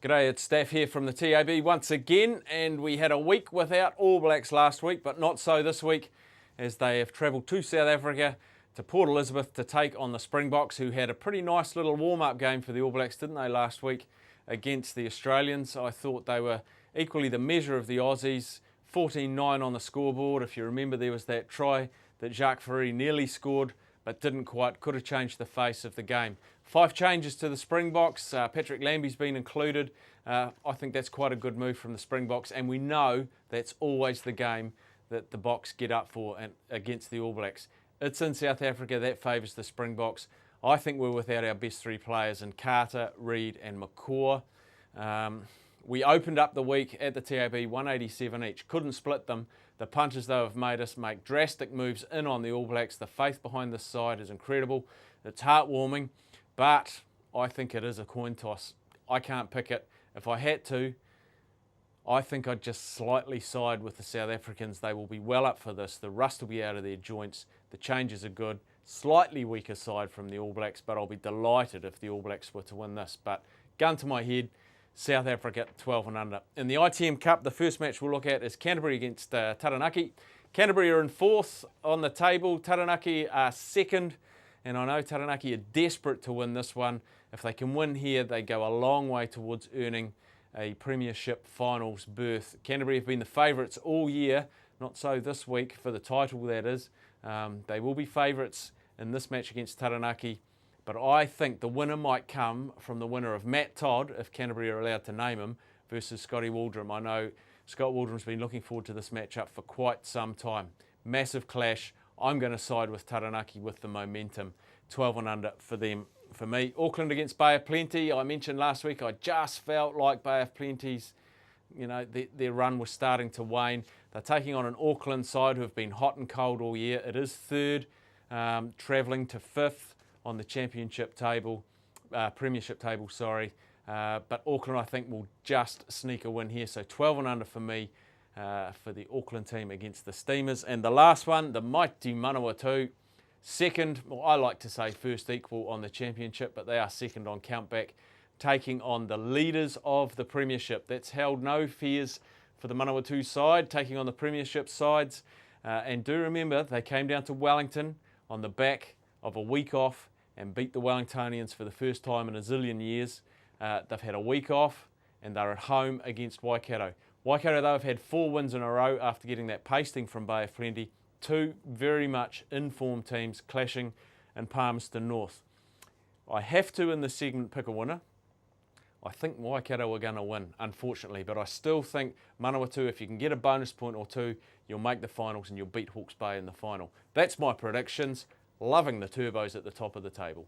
G'day, it's Steph here from the TAB once again, and we had a week without All Blacks last week, but not so this week, as they have travelled to South Africa, to Port Elizabeth to take on the Springboks, who had a pretty nice little warm-up game for the All Blacks, didn't they, last week against the Australians. I thought they were equally the measure of the Aussies, 14-9 on the scoreboard. If you remember, there was that try that Jacques Ferry nearly scored, but didn't quite, could have changed the face of the game. 5 changes to the Springboks. Patrick Lambie's been included. I think that's quite a good move from the Springboks, and we know that's always the game that the Boks get up for against the All Blacks. It's in South Africa, that favours the Springboks. I think we're without our best 3 players in Carter, Reid and McCaw. We opened up the week at the TAB 187 each, couldn't split them. The punches, though, have made us make drastic moves in on the All Blacks. The faith behind this side is incredible. It's heartwarming, but I think it is a coin toss. I can't pick it. If I had to, I think I'd just slightly side with the South Africans. They will be well up for this. The rust will be out of their joints. The changes are good. Slightly weaker side from the All Blacks, but I'll be delighted if the All Blacks were to win this. But gun to my head, South Africa 12 and under. In the ITM Cup, the first match we'll look at is Canterbury against Taranaki. Canterbury are in 4th on the table. Taranaki are 2nd. And I know Taranaki are desperate to win this one. If they can win here, they go a long way towards earning a Premiership Finals berth. Canterbury have been the favourites all year, not so this week for the title, that is. They will be favourites in this match against Taranaki, but I think the winner might come from the winner of Matt Todd, if Canterbury are allowed to name him, versus Scotty Waldrum. I know Scott Waldrum's been looking forward to this matchup for quite some time. Massive clash. I'm going to side with Taranaki with the momentum. 12 and under for them. For me, Auckland against Bay of Plenty. I mentioned last week I just felt like Bay of Plenty's, their run was starting to wane. They're taking on an Auckland side who have been hot and cold all year. It is 3rd, travelling to 5th on the championship table, premiership table, sorry. But Auckland, I think, will just sneak a win here. So 12 and under for me for the Auckland team against the Steamers. And the last one, the mighty Manawatu. 2nd, well, I like to say first equal on the championship, but they are 2nd on countback, taking on the leaders of the Premiership. That's held no fears for the Manawatu side, taking on the Premiership sides. And do remember, they came down to Wellington on the back of a week off and beat the Wellingtonians for the first time in a zillion years. They've had a week off and they're at home against Waikato. Waikato, though, have had 4 wins in a row after getting that pasting from Bay of Plenty. 2 very much informed teams clashing in Palmerston North. I have to, in this segment, pick a winner. I think Waikato are going to win, unfortunately, but I still think Manawatu, if you can get a bonus point or 2, you'll make the finals and you'll beat Hawke's Bay in the final. That's my predictions. Loving the Turbos at the top of the table.